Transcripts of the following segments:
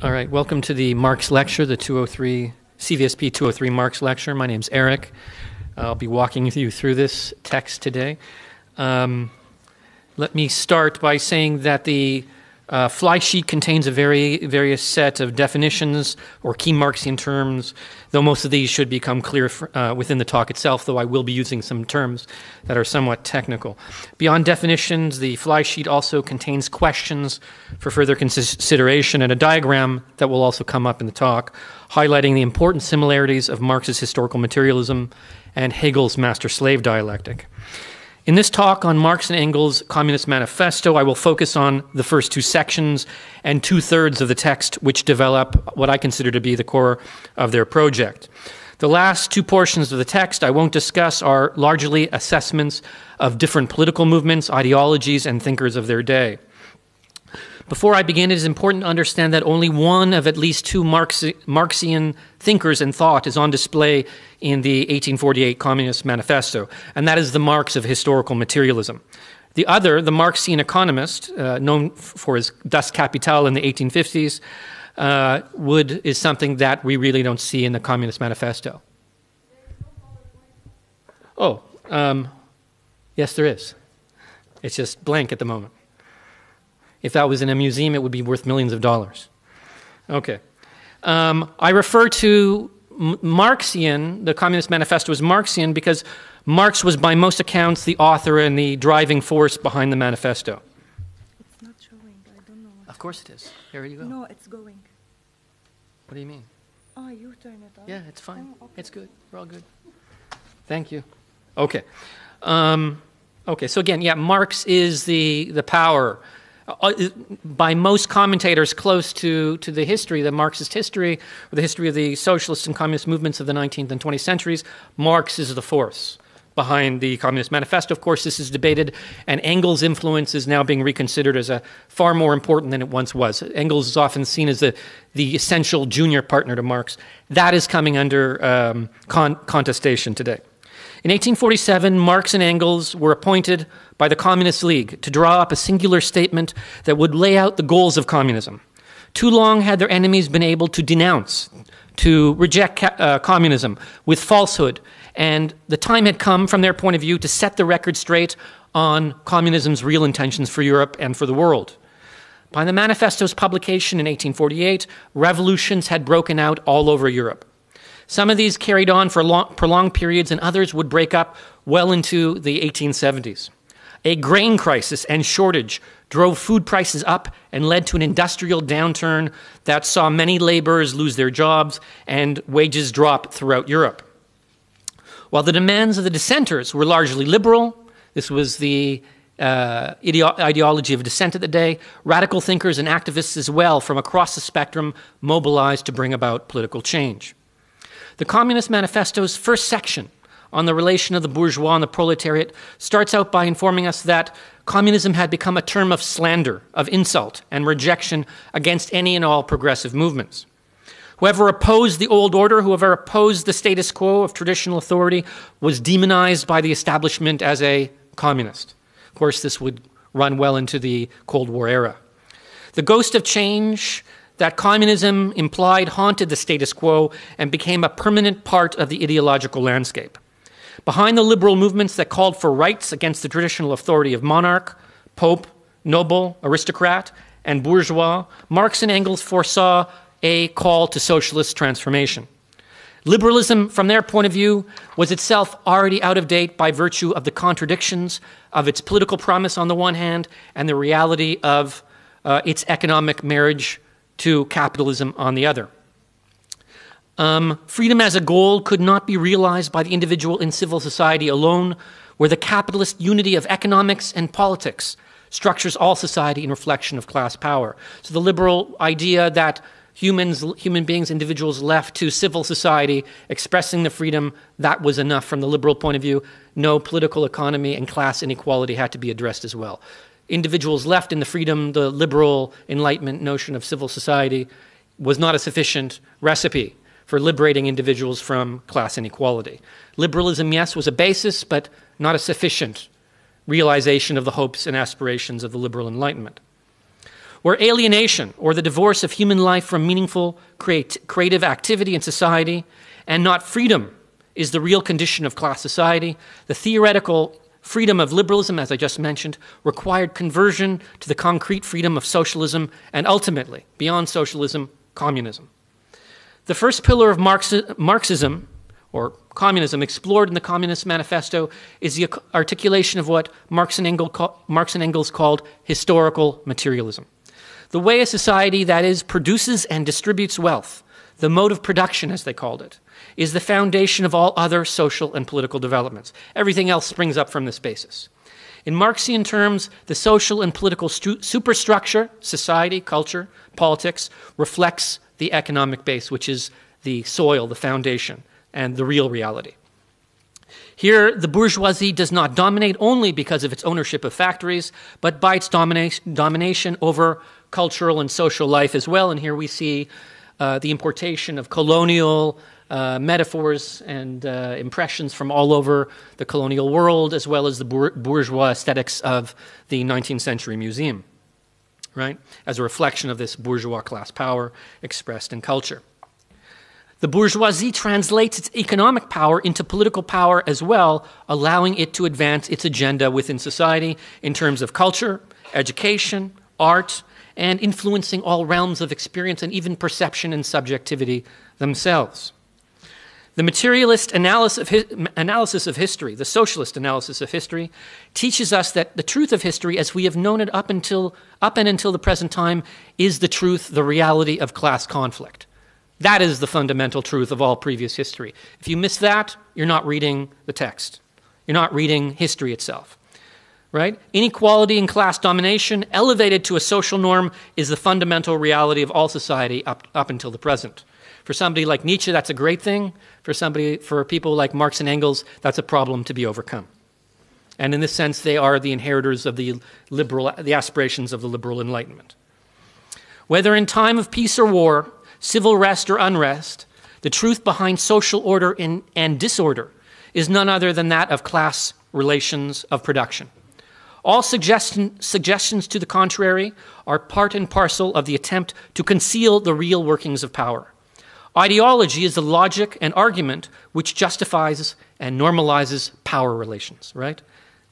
All right, welcome to the Marx lecture, the CVSP 203 Marx lecture. My name's Eric. I'll be walking you through this text today. Let me start by saying that the fly sheet contains a various set of definitions or key Marxian terms, though most of these should become clear within the talk itself, though I will be using some terms that are somewhat technical. Beyond definitions, the fly sheet also contains questions for further consideration and a diagram that will also come up in the talk, highlighting the important similarities of Marx's historical materialism and Hegel's master-slave dialectic. In this talk on Marx and Engels' Communist Manifesto, I will focus on the first two sections and two-thirds of the text, which develop what I consider to be the core of their project. The last two portions of the text I won't discuss are largely assessments of different political movements, ideologies, and thinkers of their day. Before I begin, it is important to understand that only one of at least two Marxian thinkers and thought is on display in the 1848 Communist Manifesto, and that is the Marx of historical materialism. The other, the Marxian economist, known for his Das Kapital in the 1850s, is something that we really don't see in the Communist Manifesto. Yes, there is. It's just blank at the moment. If that was in a museum, it would be worth millions of dollars. Okay. I refer to Marxian, the Communist Manifesto is Marxian because Marx was by most accounts the author and the driving force behind the manifesto. It's not showing, I don't know. Of course it is. Here you go. No, it's going. What do you mean? Oh, you turn it on. Yeah, it's fine. Oh, okay. It's good. We're all good. Thank you. Okay. So again, yeah, Marx is the power. By most commentators close to the history, the Marxist history, or the history of the socialist and communist movements of the 19th and 20th centuries, Marx is the force behind the Communist Manifesto. Of course, this is debated, and Engels' influence is now being reconsidered as far more important than it once was. Engels is often seen as the essential junior partner to Marx. That is coming under contestation today. In 1847, Marx and Engels were appointed by the Communist League to draw up a singular statement that would lay out the goals of communism. Too long had their enemies been able to denounce, to reject communism with falsehood, and the time had come, from their point of view, to set the record straight on communism's real intentions for Europe and for the world. By the manifesto's publication in 1848, revolutions had broken out all over Europe. Some of these carried on for prolonged periods, and others would break up well into the 1870s. A grain crisis and shortage drove food prices up and led to an industrial downturn that saw many laborers lose their jobs and wages drop throughout Europe. While the demands of the dissenters were largely liberal, this was the ideology of dissent at the day, radical thinkers and activists as well from across the spectrum mobilized to bring about political change. The Communist Manifesto's first section on the relation of the bourgeois and the proletariat starts out by informing us that communism had become a term of slander, of insult, and rejection against any and all progressive movements. Whoever opposed the old order, whoever opposed the status quo of traditional authority, was demonized by the establishment as a communist. Of course, this would run well into the Cold War era. The ghost of change that communism implied haunted the status quo and became a permanent part of the ideological landscape. Behind the liberal movements that called for rights against the traditional authority of monarch, pope, noble, aristocrat, and bourgeois, Marx and Engels foresaw a call to socialist transformation. Liberalism, from their point of view, was itself already out of date by virtue of the contradictions of its political promise on the one hand and the reality of its economic marriage to capitalism on the other. Freedom as a goal could not be realized by the individual in civil society alone, where the capitalist unity of economics and politics structures all society in reflection of class power. So the liberal idea that human beings, individuals left to civil society, expressing the freedom, that was enough from the liberal point of view. No, political economy and class inequality had to be addressed as well. Individuals left in the freedom, the liberal Enlightenment notion of civil society was not a sufficient recipe for liberating individuals from class inequality. Liberalism, yes, was a basis, but not a sufficient realization of the hopes and aspirations of the liberal Enlightenment. where alienation or the divorce of human life from meaningful creative activity in society and not freedom is the real condition of class society, the theoretical freedom of liberalism, as I just mentioned, required conversion to the concrete freedom of socialism and ultimately, beyond socialism, communism. The first pillar of Marxism, or communism, explored in the Communist Manifesto is the articulation of what Marx and Engels called historical materialism. The way a society, that is, produces and distributes wealth, the mode of production, as they called it, is the foundation of all other social and political developments. Everything else springs up from this basis. In Marxian terms, the social and political superstructure, society, culture, politics, reflects the economic base, which is the soil, the foundation, and the real reality. Here, the bourgeoisie does not dominate only because of its ownership of factories, but by its domination over cultural and social life as well. And here we see the importation of colonial metaphors and impressions from all over the colonial world, as well as the bourgeois aesthetics of the 19th century museum, right? As a reflection of this bourgeois class power expressed in culture. The bourgeoisie translates its economic power into political power as well, allowing it to advance its agenda within society in terms of culture, education, art, and influencing all realms of experience and even perception and subjectivity themselves. The materialist analysis of history, the socialist analysis of history, teaches us that the truth of history, as we have known it up and until the present time, is the truth, the reality of class conflict. That is the fundamental truth of all previous history. If you miss that, you're not reading the text. You're not reading history itself, right? Inequality and class domination, elevated to a social norm, is the fundamental reality of all society up until the present. For somebody like Nietzsche, that's a great thing. For people like Marx and Engels, that's a problem to be overcome. And in this sense, they are the inheritors of the aspirations of the liberal Enlightenment. Whether in time of peace or war, civil rest or unrest, the truth behind social order and disorder is none other than that of class relations of production. All suggestions to the contrary are part and parcel of the attempt to conceal the real workings of power. Ideology is the logic and argument which justifies and normalizes power relations, right?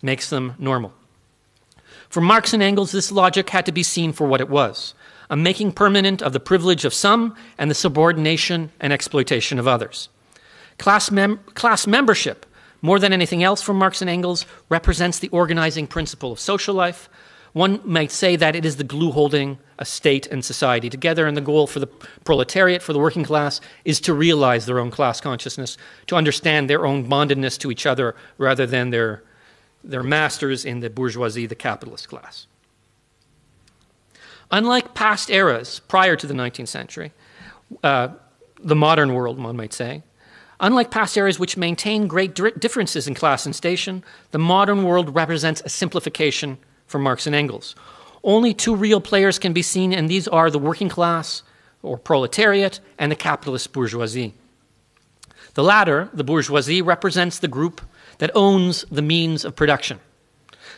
Makes them normal. For Marx and Engels, this logic had to be seen for what it was, a making permanent of the privilege of some and the subordination and exploitation of others. Class membership, more than anything else for Marx and Engels, represents the organizing principle of social life. One might say that it is the glue holding a state and society together, and the goal for the proletariat, for the working class, is to realize their own class consciousness, to understand their own bondedness to each other rather than their masters in the bourgeoisie, the capitalist class. Unlike past eras prior to the 19th century, the modern world, one might say, unlike past eras which maintain great differences in class and station, the modern world represents a simplification for Marx and Engels. Only two real players can be seen, and these are the working class, or proletariat, and the capitalist bourgeoisie. The latter, the bourgeoisie, represents the group that owns the means of production.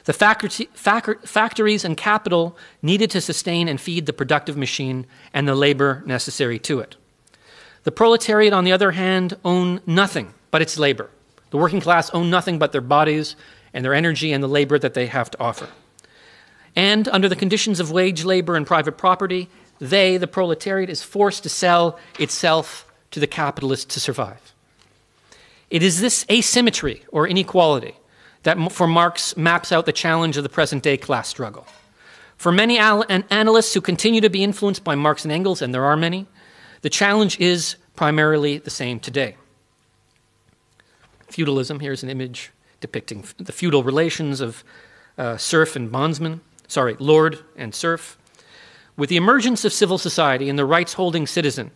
The factories and capital needed to sustain and feed the productive machine and the labor necessary to it. The proletariat, on the other hand, own nothing but its labor. The working class own nothing but their bodies and their energy and the labor that they have to offer. And under the conditions of wage labor and private property, they, the proletariat, is forced to sell itself to the capitalist to survive. It is this asymmetry or inequality that for Marx maps out the challenge of the present-day class struggle. For many analysts who continue to be influenced by Marx and Engels, and there are many, the challenge is primarily the same today. Feudalism, here's an image depicting the feudal relations of lord and serf. With the emergence of civil society and the rights-holding citizen,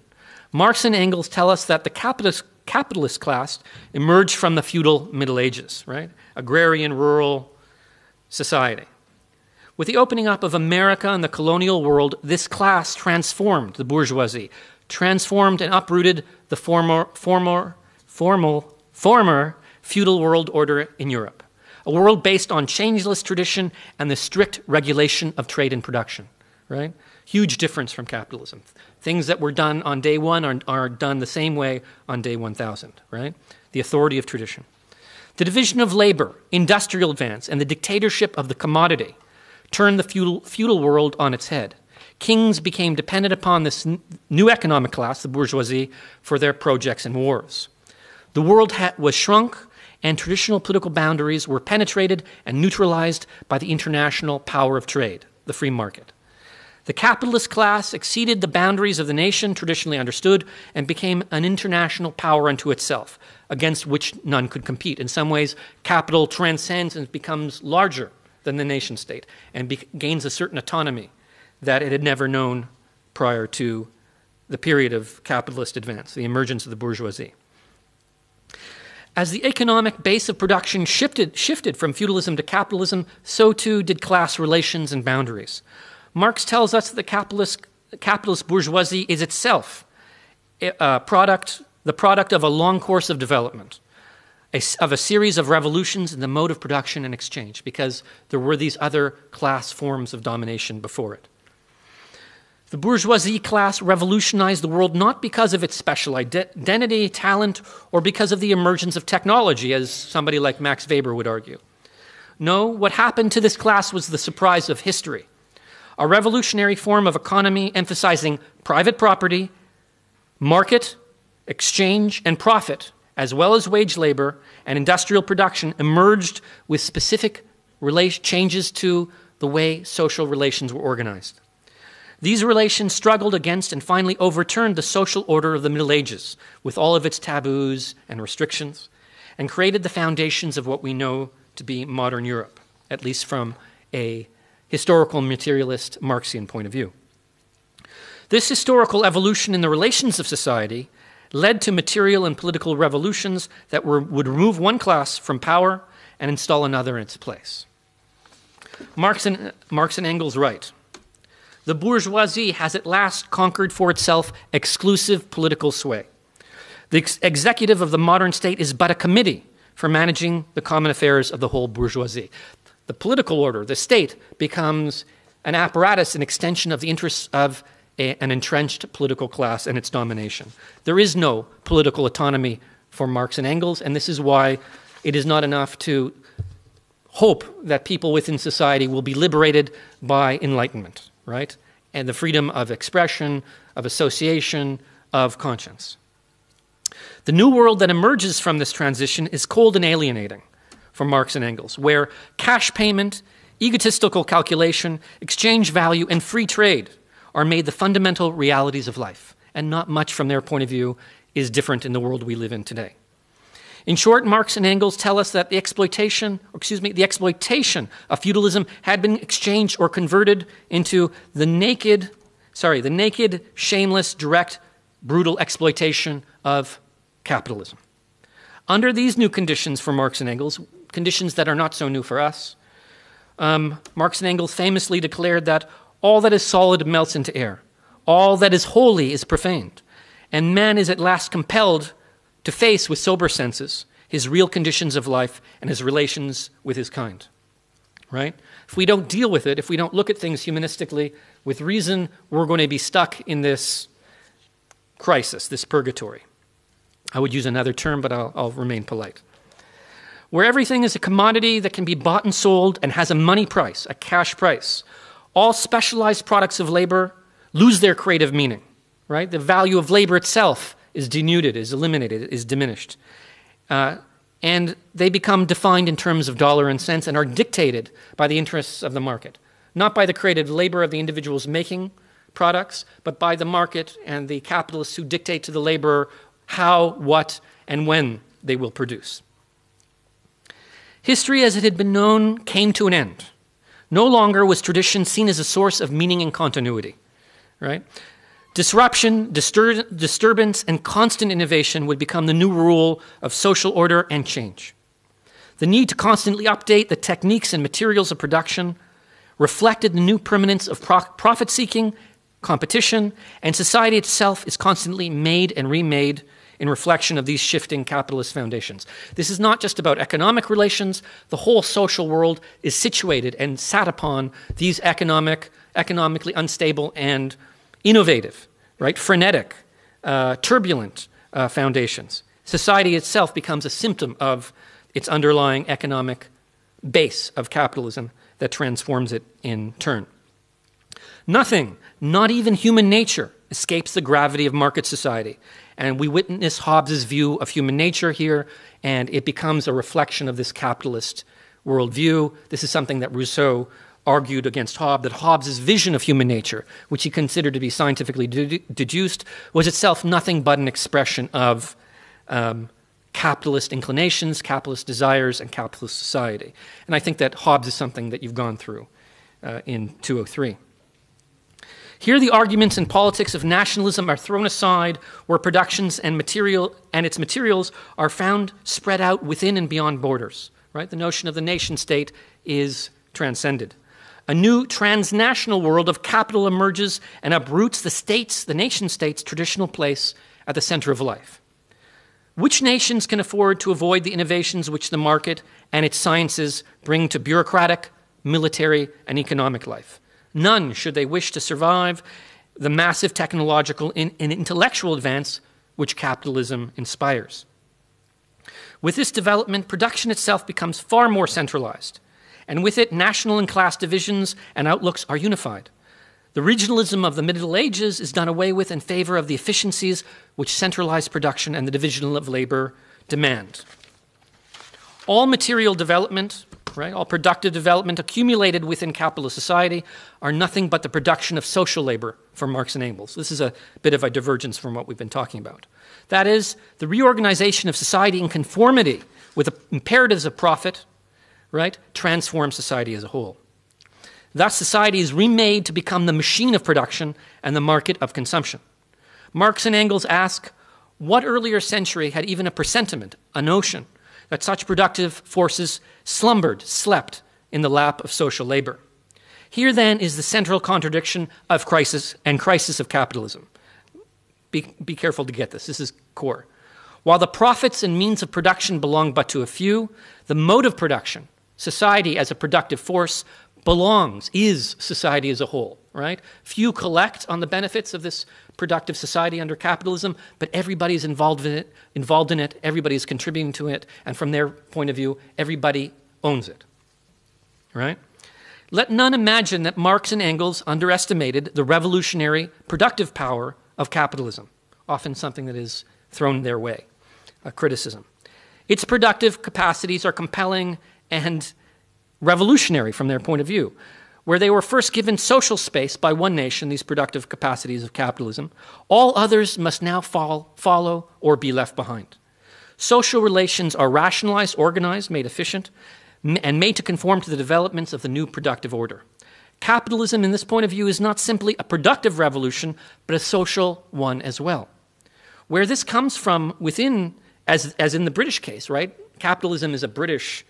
Marx and Engels tell us that the capitalist class emerged from the feudal Middle Ages, right? Agrarian, rural society. With the opening up of America and the colonial world, this class transformed the bourgeoisie, transformed and uprooted the former feudal world order in Europe, a world based on changeless tradition and the strict regulation of trade and production, right? Huge difference from capitalism. Things that were done on day one are done the same way on day 1000, right? The authority of tradition. The division of labor, industrial advance, and the dictatorship of the commodity turned the feudal world on its head. Kings became dependent upon this new economic class, the bourgeoisie, for their projects and wars. The world was shrunk, and traditional political boundaries were penetrated and neutralized by the international power of trade, the free market. The capitalist class exceeded the boundaries of the nation traditionally understood and became an international power unto itself, against which none could compete. In some ways, capital transcends and becomes larger than the nation state and gains a certain autonomy that it had never known prior to the period of capitalist advance, the emergence of the bourgeoisie. As the economic base of production shifted from feudalism to capitalism, so too did class relations and boundaries. Marx tells us that the capitalist bourgeoisie is itself the product of a long course of development, of a series of revolutions in the mode of production and exchange, because there were these other class forms of domination before it. The bourgeoisie class revolutionized the world not because of its special identity, talent, or because of the emergence of technology, as somebody like Max Weber would argue. No, what happened to this class was the surprise of history. A revolutionary form of economy emphasizing private property, market, exchange, and profit, as well as wage labor and industrial production, emerged with specific changes to the way social relations were organized. These relations struggled against and finally overturned the social order of the Middle Ages, with all of its taboos and restrictions, and created the foundations of what we know to be modern Europe, at least from a historical materialist Marxian point of view. This historical evolution in the relations of society led to material and political revolutions that would remove one class from power and install another in its place. Marx and Engels write, "The bourgeoisie has at last conquered for itself exclusive political sway. The executive of the modern state is but a committee for managing the common affairs of the whole bourgeoisie." The political order, the state, becomes an apparatus, an extension of the interests of an entrenched political class and its domination. There is no political autonomy for Marx and Engels, and this is why it is not enough to hope that people within society will be liberated by enlightenment, right? And the freedom of expression, of association, of conscience. The new world that emerges from this transition is cold and alienating for Marx and Engels, where cash payment, egotistical calculation, exchange value, and free trade are made the fundamental realities of life, and not much from their point of view is different in the world we live in today. In short, Marx and Engels tell us that the exploitation of feudalism had been exchanged or converted into the naked, shameless, direct, brutal exploitation of capitalism. Under these new conditions for Marx and Engels, conditions that are not so new for us, Marx and Engels famously declared that all that is solid melts into air, all that is holy is profaned, and man is at last compelled to face with sober senses his real conditions of life and his relations with his kind, right? If we don't deal with it, if we don't look at things humanistically with reason, we're going to be stuck in this crisis, this purgatory. I would use another term, but I'll remain polite. Where everything is a commodity that can be bought and sold and has a money price, a cash price, all specialized products of labor lose their creative meaning, right? The value of labor itself is denuded, is eliminated, is diminished. And they become defined in terms of dollar and cents and are dictated by the interests of the market, not by the creative labor of the individuals making products, but by the market and the capitalists who dictate to the laborer how, what, and when they will produce. History as it had been known came to an end. No longer was tradition seen as a source of meaning and continuity, right? Disruption, disturbance, and constant innovation would become the new rule of social order and change. The need to constantly update the techniques and materials of production reflected the new permanence of profit-seeking, competition, and society itself is constantly made and remade in reflection of these shifting capitalist foundations. This is not just about economic relations. The whole social world is situated and sat upon these economically unstable and innovative, right, frenetic, turbulent foundations. Society itself becomes a symptom of its underlying economic base of capitalism that transforms it in turn. Nothing, not even human nature, escapes the gravity of market society. And we witness Hobbes' view of human nature here, and it becomes a reflection of this capitalist worldview. This is something that Rousseau argued against Hobbes, that Hobbes' vision of human nature, which he considered to be scientifically deduced, was itself nothing but an expression of capitalist inclinations, capitalist desires, and capitalist society. And I think that Hobbes is something that you've gone through in 203. Here the arguments in politics of nationalism are thrown aside, where productions and its materials are found spread out within and beyond borders. Right? The notion of the nation state is transcended. A new transnational world of capital emerges and uproots the nation state's traditional place at the center of life. Which nations can afford to avoid the innovations which the market and its sciences bring to bureaucratic, military, and economic life? None, should they wish to survive the massive technological and intellectual advance which capitalism inspires. With this development, production itself becomes far more centralized, and with it, national and class divisions and outlooks are unified. The regionalism of the Middle Ages is done away with in favor of the efficiencies which centralized production and the division of labor demand. All material development, right, all productive development accumulated within capitalist society are nothing but the production of social labor for Marx and Engels. This is a bit of a divergence from what we've been talking about. That is, the reorganization of society in conformity with the imperatives of profit, right, transforms society as a whole. Thus, society is remade to become the machine of production and the market of consumption. Marx and Engels ask, what earlier century had even a presentiment, a notion, that such productive forces slept in the lap of social labor? Here, then, is the central contradiction of crisis of capitalism. Be careful to get this. This is core. While the profits and means of production belong but to a few, the mode of production, society as a productive force, is society as a whole, right? Few collect on the benefits of this productive society under capitalism, but everybody's involved in it, everybody's contributing to it, and from their point of view, everybody owns it, right? Let none imagine that Marx and Engels underestimated the revolutionary productive power of capitalism, often something that is thrown their way, a criticism. Its productive capacities are compelling and revolutionary from their point of view. Where they were first given social space by one nation, these productive capacities of capitalism, all others must now follow or be left behind. Social relations are rationalized, organized, made efficient, and made to conform to the developments of the new productive order. Capitalism, in this point of view, is not simply a productive revolution, but a social one as well. Where this comes from within, as in the British case, right? Capitalism is a British,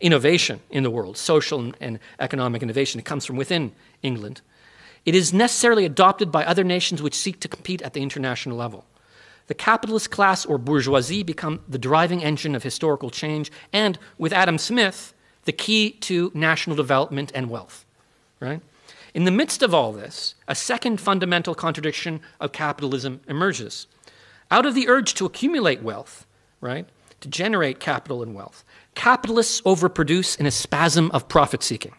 innovation in the world, social and economic innovation. It comes from within England. It is necessarily adopted by other nations which seek to compete at the international level. The capitalist class or bourgeoisie become the driving engine of historical change and, with Adam Smith, the key to national development and wealth. Right? In the midst of all this, a second fundamental contradiction of capitalism emerges. Out of the urge to accumulate wealth, right, to generate capital and wealth, capitalists overproduce in a spasm of profit-seeking.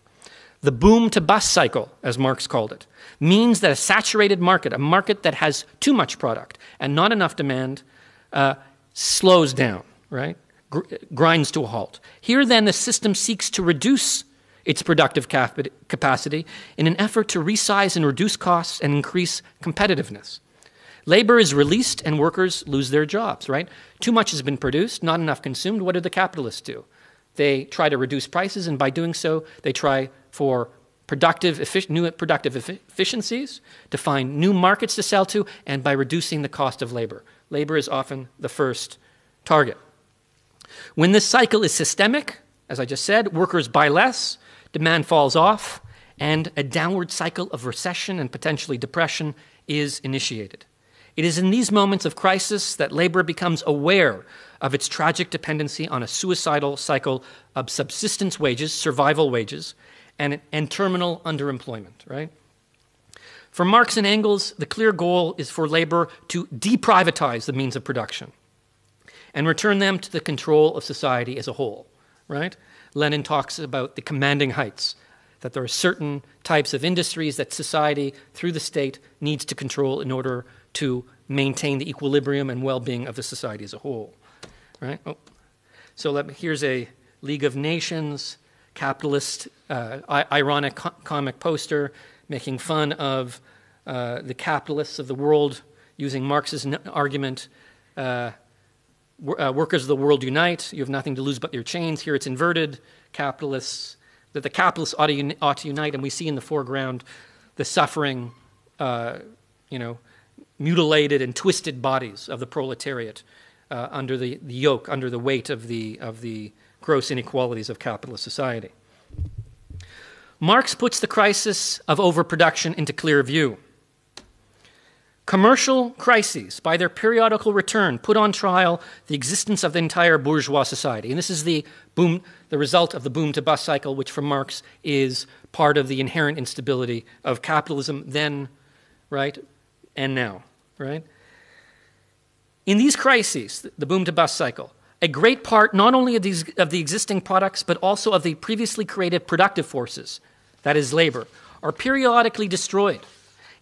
The boom-to-bust cycle, as Marx called it, means that a saturated market, a market that has too much product and not enough demand, slows down, right? Grinds to a halt. Here, then, the system seeks to reduce its productive capacity in an effort to resize and reduce costs and increase competitiveness. Labor is released and workers lose their jobs, right? Too much has been produced, not enough consumed. What do the capitalists do? They try to reduce prices, and by doing so, they try for new productive efficiencies, to find new markets to sell to, and by reducing the cost of labor. Labor is often the first target. When this cycle is systemic, as I just said, workers buy less, demand falls off, and a downward cycle of recession and potentially depression is initiated. It is in these moments of crisis that labor becomes aware of its tragic dependency on a suicidal cycle of subsistence wages, survival wages, and terminal underemployment, right? For Marx and Engels, the clear goal is for labor to deprivatize the means of production and return them to the control of society as a whole, right? Lenin talks about the commanding heights, that there are certain types of industries that society, through the state, needs to control in order to maintain the equilibrium and well-being of the society as a whole, right? So here's a League of Nations capitalist, ironic comic poster making fun of the capitalists of the world using Marx's argument, workers of the world unite, you have nothing to lose but your chains. Here it's inverted, capitalists, that the capitalists ought to unite, and we see in the foreground the suffering, mutilated and twisted bodies of the proletariat under the yoke, under the weight of the gross inequalities of capitalist society. Marx puts the crisis of overproduction into clear view. Commercial crises, by their periodical return, put on trial the existence of the entire bourgeois society. And this is the result of the boom-to-bust cycle, which for Marx is part of the inherent instability of capitalism then, right, and now, right? In these crises, the boom-to-bust cycle, a great part not only of the existing products, but also of the previously created productive forces, that is labor, are periodically destroyed.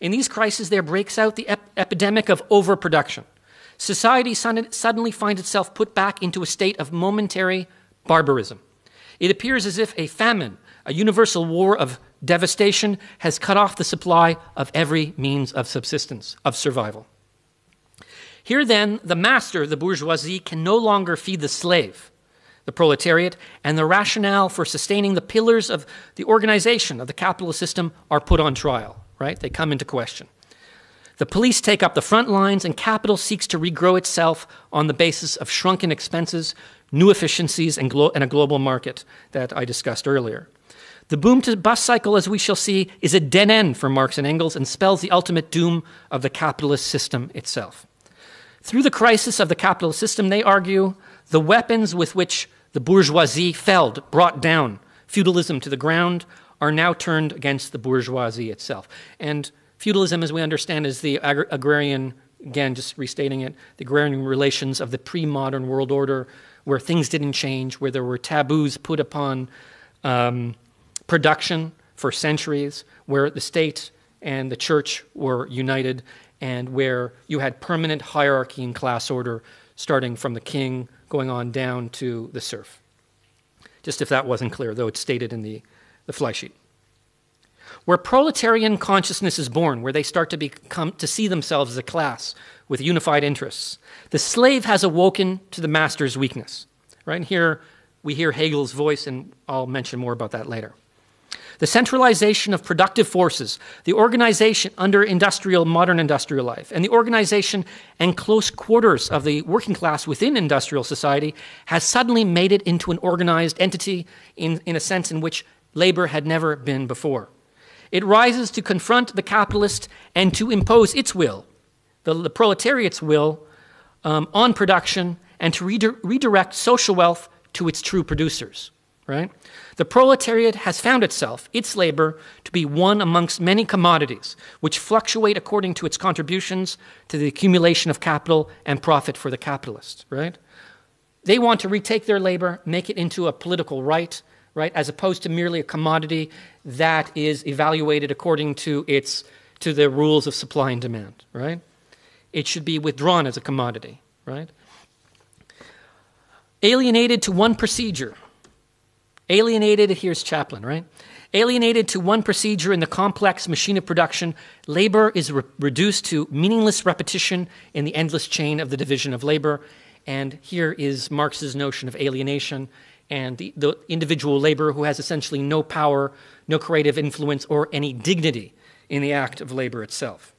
In these crises, there breaks out the epidemic of overproduction. Society suddenly finds itself put back into a state of momentary barbarism. It appears as if a famine, a universal war of devastation, has cut off the supply of every means of subsistence, of survival. Here then, the master, the bourgeoisie, can no longer feed the slave, the proletariat, and the rationale for sustaining the pillars of the organization of the capitalist system are put on trial. Right? They come into question. The police take up the front lines, and capital seeks to regrow itself on the basis of shrunken expenses, new efficiencies, and a global market that I discussed earlier. The boom-to-bust cycle, as we shall see, is a dead end for Marx and Engels and spells the ultimate doom of the capitalist system itself. Through the crisis of the capitalist system, they argue, the weapons with which the bourgeoisie felled, brought down feudalism to the ground, are now turned against the bourgeoisie itself. And feudalism, as we understand, is the agrarian, again, just restating it, the agrarian relations of the pre-modern world order, where things didn't change, where there were taboos put upon production for centuries, where the state and the church were united, and where you had permanent hierarchy and class order, starting from the king, going on down to the serf. Just if that wasn't clear, though it's stated in the fly sheet. Where proletarian consciousness is born, where they start to see themselves as a class with unified interests, the slave has awoken to the master's weakness. Right? And here we hear Hegel's voice, and I'll mention more about that later. The centralization of productive forces, the organization under modern industrial life, and the organization and close quarters of the working class within industrial society has suddenly made it into an organized entity in a sense in which labor had never been before. It rises to confront the capitalist and to impose its will, the proletariat's will, on production and to redirect social wealth to its true producers, right? The proletariat has found itself, its labor, to be one amongst many commodities which fluctuate according to its contributions to the accumulation of capital and profit for the capitalist, right? They want to retake their labor, make it into a political right, as opposed to merely a commodity that is evaluated according to the rules of supply and demand, right? It should be withdrawn as a commodity, right? Alienated to one procedure. Here's Chaplin, right? Alienated to one procedure in the complex machine of production, labor is reduced to meaningless repetition in the endless chain of the division of labor. And here is Marx's notion of alienation and the individual laborer who has essentially no power, no creative influence, or any dignity in the act of labor itself.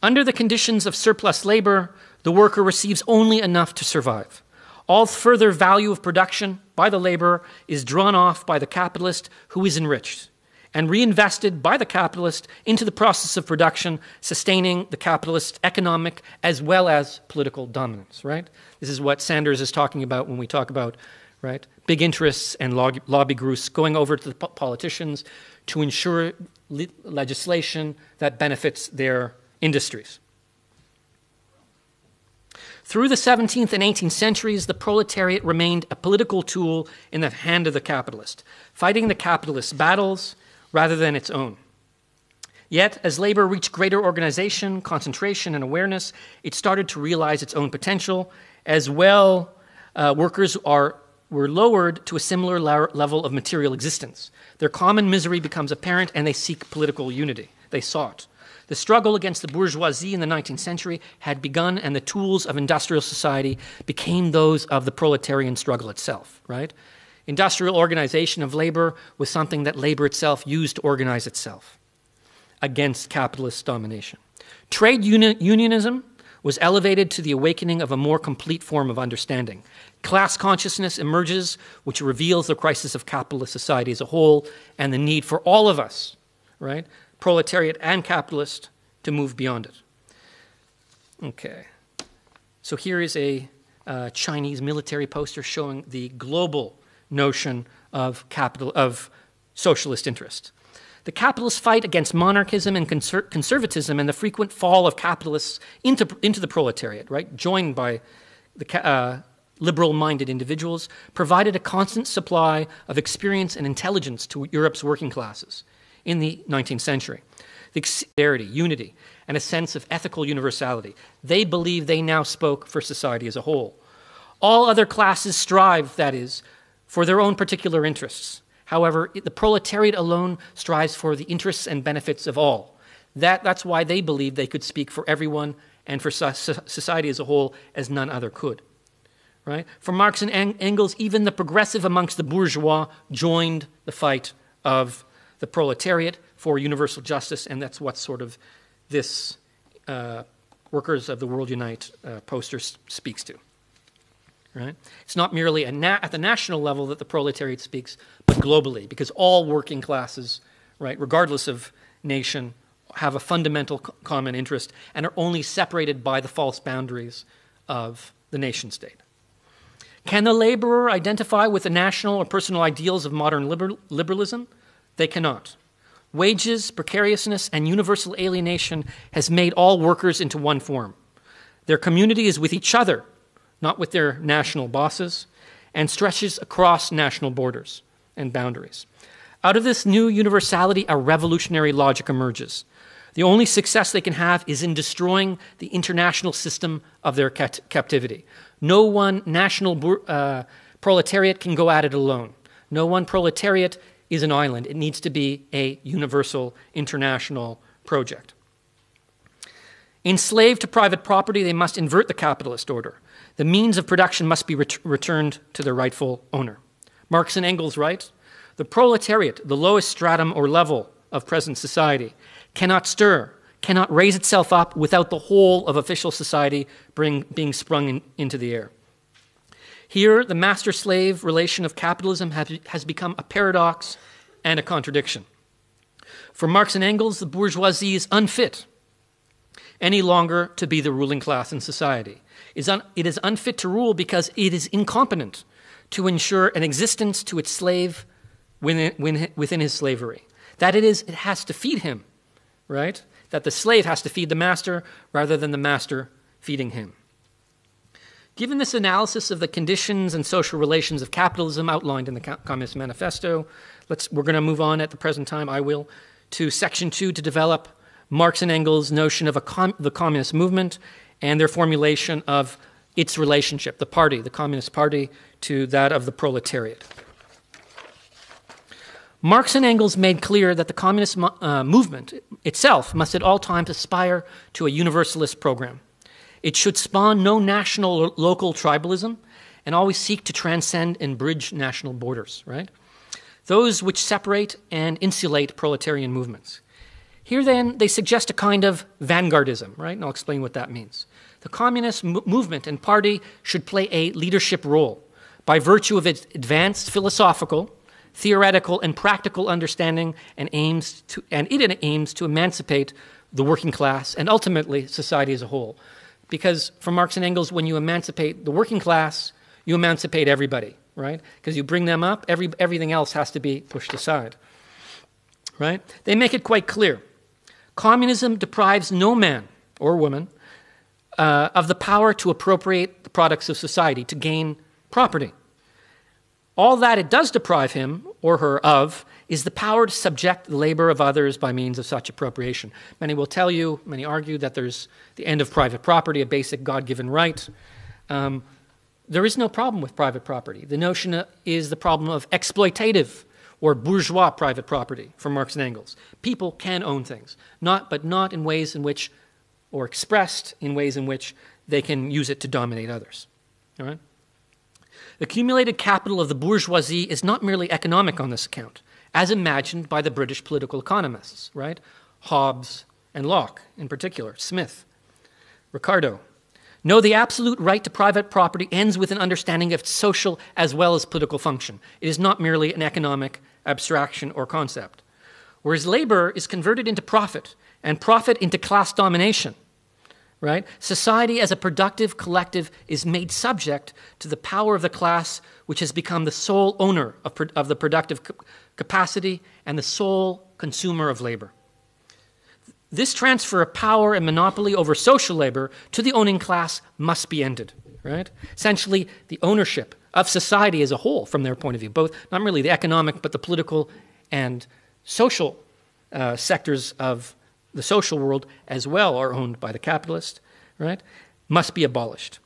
Under the conditions of surplus labor, the worker receives only enough to survive. All further value of production by the laborer is drawn off by the capitalist who is enriched. and reinvested by the capitalist into the process of production, sustaining the capitalist economic as well as political dominance, right? This is what Sanders is talking about when we talk about, right, big interests and lobby groups going over to the politicians to ensure legislation that benefits their industries. Through the 17th and 18th centuries, the proletariat remained a political tool in the hand of the capitalist, fighting the capitalist's battles rather than its own. Yet, as labor reached greater organization, concentration, and awareness, it started to realize its own potential. As well, workers were lowered to a similar level of material existence. Their common misery becomes apparent, and they seek political unity. They sought. The struggle against the bourgeoisie in the 19th century had begun, and the tools of industrial society became those of the proletarian struggle itself, right? Industrial organization of labor was something that labor itself used to organize itself against capitalist domination. Trade unionism was elevated to the awakening of a more complete form of understanding. Class consciousness emerges, which reveals the crisis of capitalist society as a whole and the need for all of us, right, proletariat and capitalist, to move beyond it. Okay. So here is a Chinese military poster showing the global notion of socialist interest. The capitalist fight against monarchism and conservatism and the frequent fall of capitalists into the proletariat, right, joined by the liberal-minded individuals, provided a constant supply of experience and intelligence to Europe's working classes in the 19th century. The solidarity, unity, and a sense of ethical universality. They believe they now spoke for society as a whole. All other classes strive, that is, for their own particular interests. However, the proletariat alone strives for the interests and benefits of all. That's why they believe they could speak for everyone and for society as a whole as none other could. Right? For Marx and Engels, even the progressive amongst the bourgeois joined the fight of the proletariat for universal justice, and that's what sort of this Workers of the World Unite poster speaks to. Right? It's not merely at the national level that the proletariat speaks, but globally, because all working classes, right, regardless of nation, have a fundamental common interest and are only separated by the false boundaries of the nation state. Can the laborer identify with the national or personal ideals of modern liberalism? They cannot. Wages, precariousness, and universal alienation has made all workers into one form. Their community is with each other, not with their national bosses, and stretches across national borders and boundaries. Out of this new universality, a revolutionary logic emerges. The only success they can have is in destroying the international system of their captivity. No one national proletariat can go at it alone. No one proletariat is an island. It needs to be a universal international project. Enslaved to private property, they must invert the capitalist order. The means of production must be returned to their rightful owner. Marx and Engels write, the proletariat, the lowest stratum or level of present society, cannot stir, cannot raise itself up without the whole of official society being sprung into the air. Here, the master-slave relation of capitalism has become a paradox and a contradiction. For Marx and Engels, the bourgeoisie is unfit any longer to be the ruling class in society. It is unfit to rule because it is incompetent to ensure an existence to its slave within his slavery. That it has to feed him, right? That the slave has to feed the master rather than the master feeding him. Given this analysis of the conditions and social relations of capitalism outlined in the Communist Manifesto, we're going to move on at the present time, I will, to Section 2 to develop Marx and Engels' notion of the communist movement and their formulation of its relationship, the Communist Party, to that of the proletariat. Marx and Engels made clear that the communist movement itself must at all times aspire to a universalist program. It should spawn no national or local tribalism and always seek to transcend and bridge national borders, right? Those which separate and insulate proletarian movements. Here then, they suggest a kind of vanguardism, right? And I'll explain what that means. The communist movement and party should play a leadership role by virtue of its advanced philosophical, theoretical and practical understanding and it aims to emancipate the working class and ultimately society as a whole. Because for Marx and Engels, when you emancipate the working class, you emancipate everybody, right? Because you bring them up, everything else has to be pushed aside, right? They make it quite clear. Communism deprives no man or woman of the power to appropriate the products of society, to gain property. All that it does deprive him or her of is the power to subject the labor of others by means of such appropriation. Many argue that there's the end of private property, a basic God-given right. There is no problem with private property. The notion is the problem of exploitative or bourgeois private property from Marx and Engels. People can own things, but not in ways in which, or expressed in ways in which they can use it to dominate others. All right? The accumulated capital of the bourgeoisie is not merely economic on this account, as imagined by the British political economists, right? Hobbes and Locke, in particular, Smith, Ricardo. No, the absolute right to private property ends with an understanding of its social as well as political function. It is not merely an economic abstraction or concept. Whereas labor is converted into profit, and profit into class domination, right? Society as a productive collective is made subject to the power of the class, which has become the sole owner of the productive capacity and the sole consumer of labor. This transfer of power and monopoly over social labor to the owning class must be ended, right? Essentially, the ownership of society as a whole from their point of view, both not merely the economic, but the political and social sectors of the social world as well are owned by the capitalist, right? Must be abolished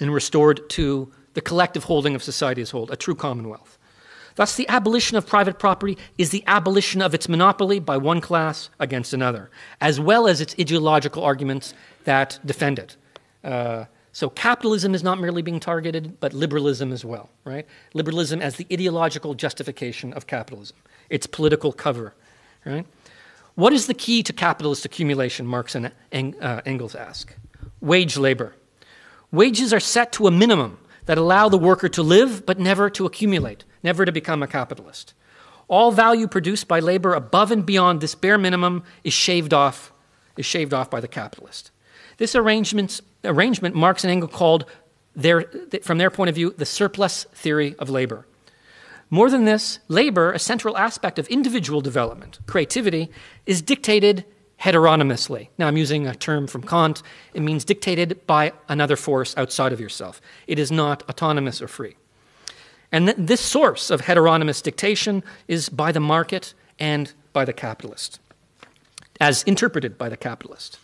and restored to the collective holding of society as a whole, a true commonwealth. Thus, the abolition of private property is the abolition of its monopoly by one class against another, as well as its ideological arguments that defend it. So capitalism is not merely being targeted, but liberalism as well, right? Liberalism as the ideological justification of capitalism, its political cover, right? What is the key to capitalist accumulation, Marx and Engels ask? Wage labor. Wages are set to a minimum that allow the worker to live but never to accumulate, never to become a capitalist. All value produced by labor above and beyond this bare minimum is shaved off by the capitalist. This arrangement Marx and Engels called, from their point of view, the surplus theory of labor. More than this, labor, a central aspect of individual development, creativity, is dictated heteronomously. Now, I'm using a term from Kant. It means dictated by another force outside of yourself. It is not autonomous or free. And this source of heteronomous dictation is by the market and by the capitalist, as interpreted by the capitalist.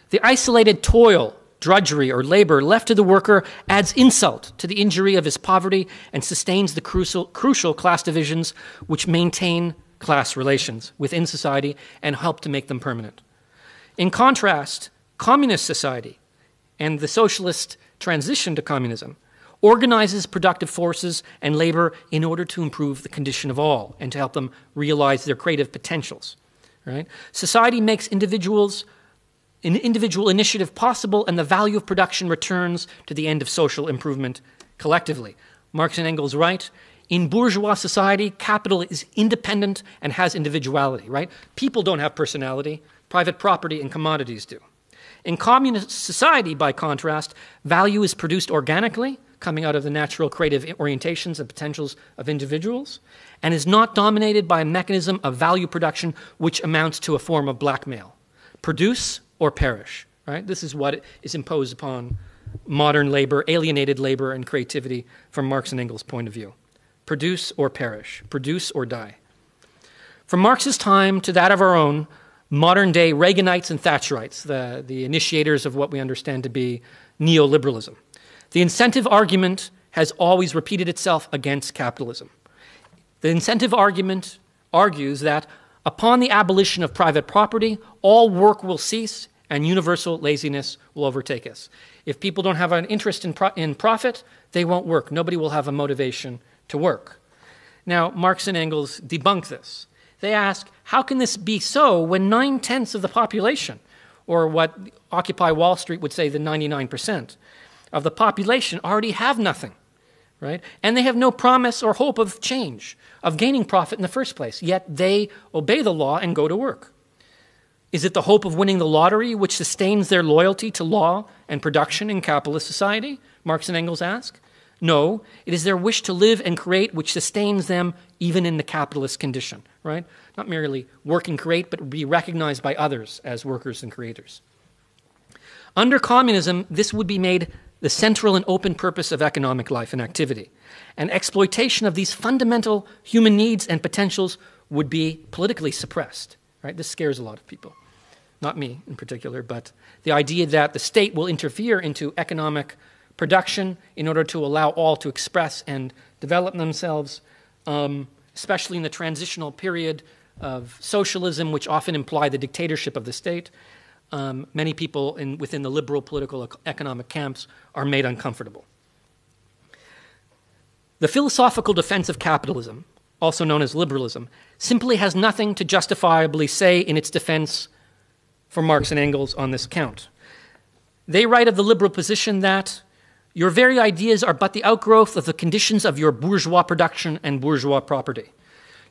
The isolated toil, drudgery, or labor left to the worker adds insult to the injury of his poverty and sustains the crucial class divisions which maintain class relations within society and help to make them permanent. In contrast, communist society and the socialist transition to communism organizes productive forces and labor in order to improve the condition of all and to help them realize their creative potentials. Right? Society makes individual initiative possible, and the value of production returns to the end of social improvement collectively. Marx and Engels write, in bourgeois society, capital is independent and has individuality, right? People don't have personality. Private property and commodities do. In communist society, by contrast, value is produced organically, coming out of the natural creative orientations and potentials of individuals, and is not dominated by a mechanism of value production which amounts to a form of blackmail. Produce or perish, right? This is what is imposed upon modern labor, alienated labor and creativity from Marx and Engels' point of view. Produce or perish, produce or die. From Marx's time to that of our own, modern-day Reaganites and Thatcherites, the initiators of what we understand to be neoliberalism, the incentive argument has always repeated itself against capitalism. The incentive argument argues that upon the abolition of private property, all work will cease and universal laziness will overtake us. If people don't have an interest in profit, they won't work. Nobody will have a motivation to work. Now, Marx and Engels debunk this. They ask, how can this be so when 9/10 of the population, or what Occupy Wall Street would say the 99%, of the population already have nothing, right? And they have no promise or hope of change, of gaining profit in the first place, yet they obey the law and go to work. Is it the hope of winning the lottery which sustains their loyalty to law and production in capitalist society? Marx and Engels ask. No, it is their wish to live and create which sustains them even in the capitalist condition, right? Not merely work and create, but be recognized by others as workers and creators. Under communism, this would be made the central and open purpose of economic life and activity. And exploitation of these fundamental human needs and potentials would be politically suppressed, right? This scares a lot of people. Not me in particular, but the idea that the state will interfere into economic production in order to allow all to express and develop themselves, especially in the transitional period of socialism, which often imply the dictatorship of the state. Many people within the liberal political economic camps are made uncomfortable. The philosophical defense of capitalism, also known as liberalism, simply has nothing to justifiably say in its defense for Marx and Engels on this count. They write of the liberal position that your very ideas are but the outgrowth of the conditions of your bourgeois production and bourgeois property.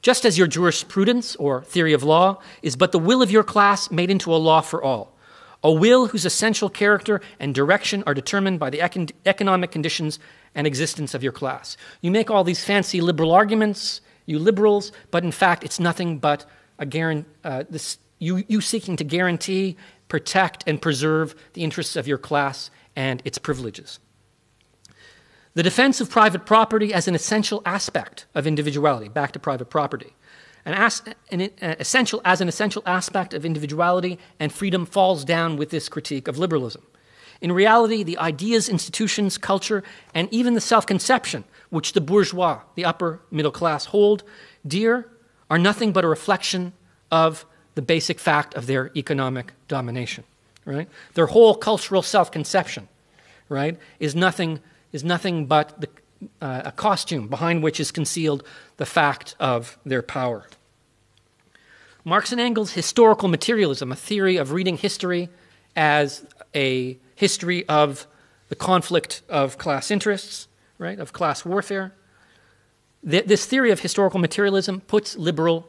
Just as your jurisprudence, or theory of law, is but the will of your class made into a law for all, a will whose essential character and direction are determined by the economic conditions and existence of your class. You make all these fancy liberal arguments, you liberals, but in fact it's nothing but you seeking to guarantee, protect, and preserve the interests of your class and its privileges. The defense of private property as an essential aspect of individuality, back to private property, as an essential aspect of individuality and freedom falls down with this critique of liberalism. In reality, the ideas, institutions, culture, and even the self-conception which the bourgeois, the upper middle class, hold dear are nothing but a reflection of the basic fact of their economic domination, right? Their whole cultural self-conception, right, is nothing but a costume behind which is concealed the fact of their power. Marx and Engels' historical materialism, a theory of reading history as a history of the conflict of class interests, right, of class warfare. This theory of historical materialism puts the liberal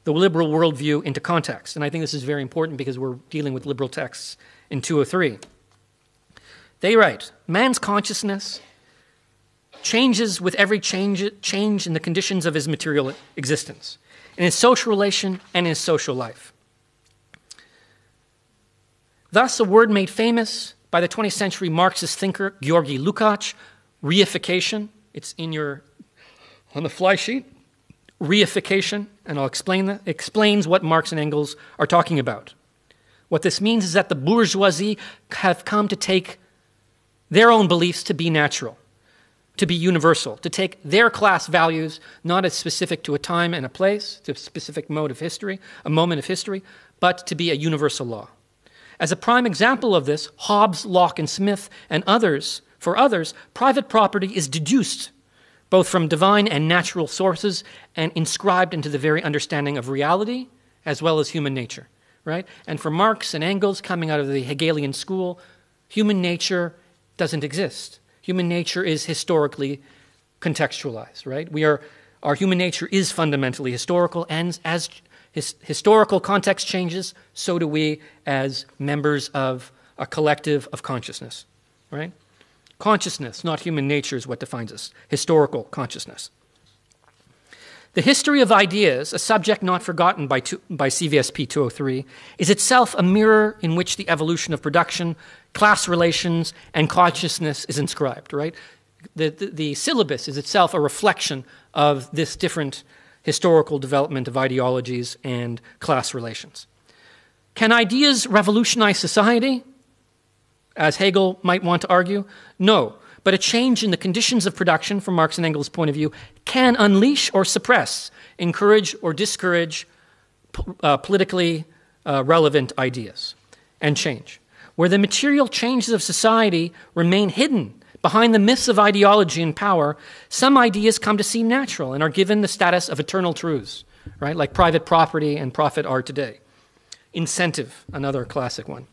worldview into context. And I think this is very important because we're dealing with liberal texts in 203. They write, man's consciousness changes with every change in the conditions of his material existence, in his social relation and in his social life. Thus, a word made famous by the 20th century Marxist thinker Georgy Lukács, reification, it's on the fly sheet, reification, and I'll explain that, explains what Marx and Engels are talking about. What this means is that the bourgeoisie have come to take their own beliefs to be natural, to be universal, to take their class values not as specific to a time and a place, to a specific mode of history, a moment of history, but to be a universal law. As a prime example of this, Hobbes, Locke, and Smith, and others, for others, private property is deduced both from divine and natural sources and inscribed into the very understanding of reality as well as human nature, right? And for Marx and Engels, coming out of the Hegelian school, human nature doesn't exist. Human nature is historically contextualized, right? Our human nature is fundamentally historical, and as historical context changes, so do we as members of a collective of consciousness, right? Consciousness, not human nature, is what defines us. Historical consciousness. The history of ideas, a subject not forgotten by CVSP 203, is itself a mirror in which the evolution of production, class relations, and consciousness is inscribed, right? The syllabus is itself a reflection of this different historical development of ideologies and class relations. Can ideas revolutionize society, as Hegel might want to argue? No. But a change in the conditions of production, from Marx and Engels' point of view, can unleash or suppress, encourage or discourage politically relevant ideas and change. Where the material changes of society remain hidden behind the myths of ideology and power, some ideas come to seem natural and are given the status of eternal truths, right? Like private property and profit are today. Incentive, another classic one.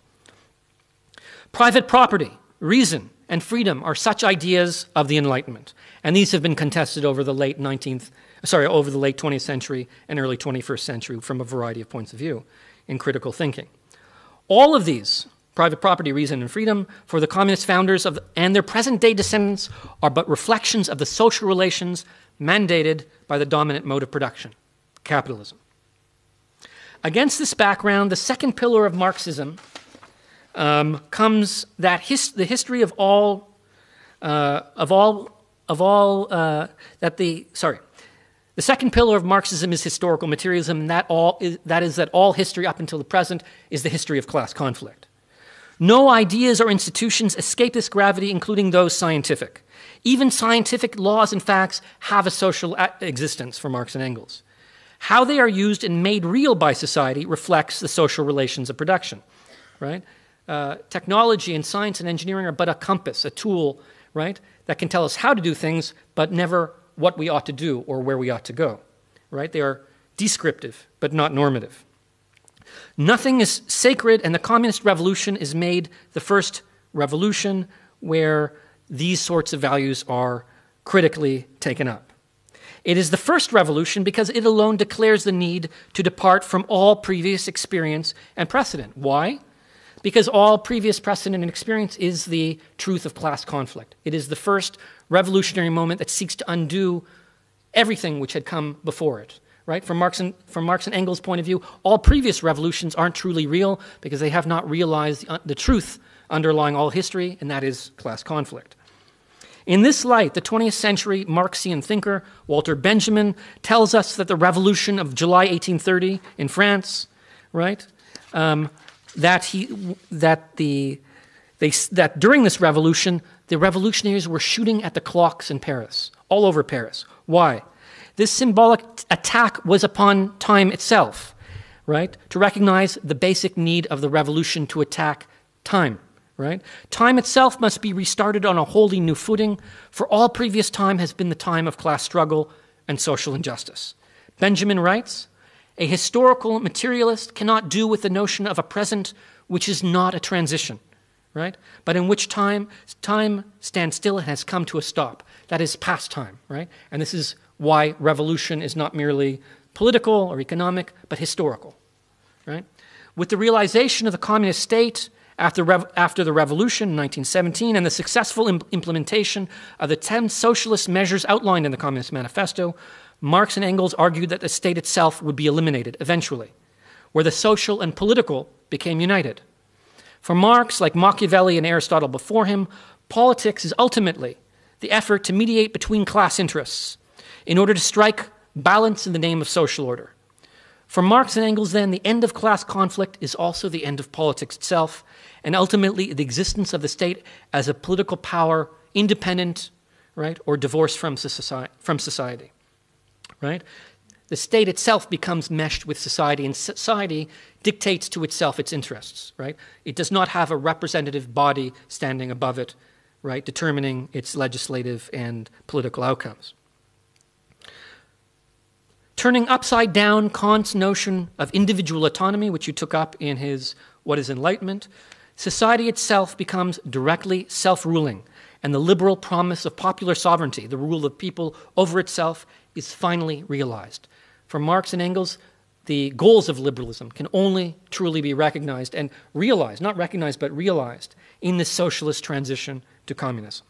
Private property, reason, and freedom are such ideas of the Enlightenment, and these have been contested over the late 20th century and early 21st century from a variety of points of view in critical thinking. All of these, private property, reason, and freedom, for the communist founders and their present-day descendants are but reflections of the social relations mandated by the dominant mode of production, capitalism. Against this background, the second pillar of Marxism comes that the history of all the second pillar of Marxism is historical materialism, and that is that all history up until the present is the history of class conflict. No ideas or institutions escape this gravity, including those scientific. Even scientific laws and facts have a social existence for Marx and Engels. How they are used and made real by society reflects the social relations of production, right? Technology and science and engineering are but a compass, a tool, right, that can tell us how to do things, but never what we ought to do or where we ought to go, right? They are descriptive, but not normative. Nothing is sacred, and the communist revolution is made the first revolution where these sorts of values are critically taken up. It is the first revolution because it alone declares the need to depart from all previous experience and precedent. Why? Because all previous precedent and experience is the truth of class conflict. It is the first revolutionary moment that seeks to undo everything which had come before it. Right? From Marx and Engels' point of view, all previous revolutions aren't truly real because they have not realized the truth underlying all history, and that is class conflict. In this light, the 20th century Marxian thinker Walter Benjamin tells us that the revolution of July 1830 in France, right, that during this revolution, the revolutionaries were shooting at the clocks in Paris, all over Paris. Why? This symbolic attack was upon time itself, right? To recognize the basic need of the revolution to attack time, right? Time itself must be restarted on a wholly new footing, for all previous time has been the time of class struggle and social injustice. Benjamin writes, "A historical materialist cannot do with the notion of a present which is not a transition, right? But in which time stands still and has come to a stop. That is past time, right? And this is why revolution is not merely political or economic, but historical, right? With the realization of the communist state after the revolution in 1917 and the successful implementation of the 10 socialist measures outlined in the Communist Manifesto, Marx and Engels argued that the state itself would be eliminated eventually, where the social and political became united. For Marx, like Machiavelli and Aristotle before him, politics is ultimately the effort to mediate between class interests in order to strike balance in the name of social order. For Marx and Engels, then, the end of class conflict is also the end of politics itself, and ultimately the existence of the state as a political power independent, right, or divorced from society, right? The state itself becomes meshed with society, and society dictates to itself its interests, right? It does not have a representative body standing above it, right, determining its legislative and political outcomes. Turning upside down Kant's notion of individual autonomy, which you took up in his What is Enlightenment, society itself becomes directly self-ruling, and the liberal promise of popular sovereignty, the rule of people over itself, is finally realized. For Marx and Engels, the goals of liberalism can only truly be recognized and realized, not recognized, but realized in this socialist transition to communism.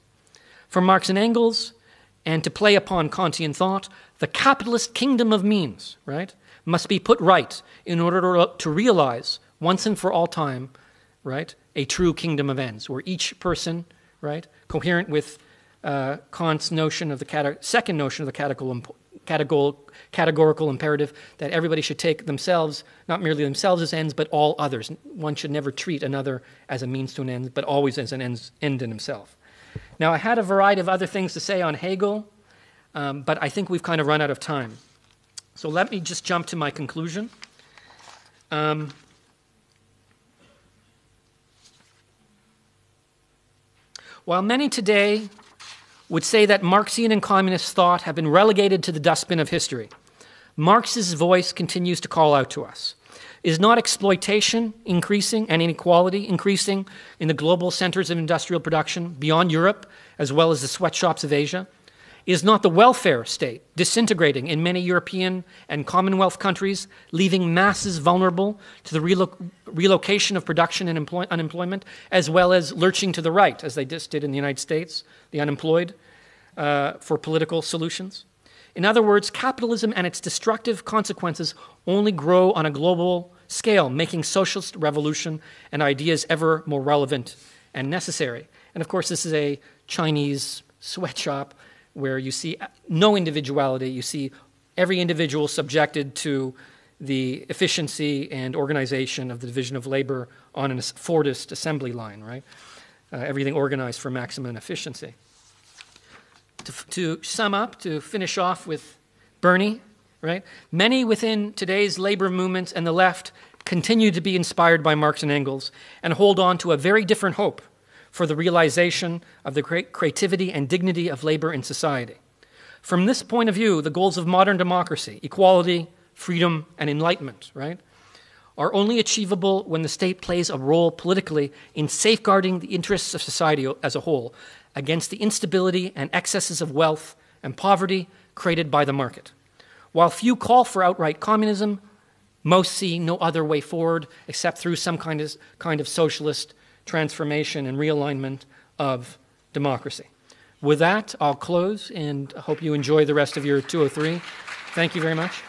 For Marx and Engels, and to play upon Kantian thought, the capitalist kingdom of means, right, must be put right in order to realize once and for all time, right, a true kingdom of ends, where each person, right, coherent with Kant's notion of the second notion of the categorical imperative, that everybody should take themselves, not merely themselves as ends, but all others. One should never treat another as a means to an end, but always as an end in himself. Now, I had a variety of other things to say on Hegel, but I think we've kind of run out of time. So let me just jump to my conclusion. While many today would say that Marxian and communist thought have been relegated to the dustbin of history, Marx's voice continues to call out to us. Is not exploitation increasing and inequality increasing in the global centers of industrial production beyond Europe, as well as the sweatshops of Asia? Is not the welfare state disintegrating in many European and Commonwealth countries, leaving masses vulnerable to the relocation of production and unemployment, as well as lurching to the right, as they just did in the United States, the unemployed, for political solutions? In other words, capitalism and its destructive consequences only grow on a global scale, making socialist revolution and ideas ever more relevant and necessary. And of course, this is a Chinese sweatshop where you see no individuality. You see every individual subjected to the efficiency and organization of the division of labor on a Fordist assembly line, right? Everything organized for maximum efficiency. To sum up, to finish off with Bernie, right? Many within today's labor movements and the left continue to be inspired by Marx and Engels and hold on to a very different hope for the realization of the creativity and dignity of labor in society. From this point of view, the goals of modern democracy, equality, freedom, and enlightenment, right, are only achievable when the state plays a role politically in safeguarding the interests of society as a whole against the instability and excesses of wealth and poverty created by the market. While few call for outright communism, most see no other way forward except through some kind of socialist transformation and realignment of democracy. With that, I'll close and hope you enjoy the rest of your 203. Thank you very much.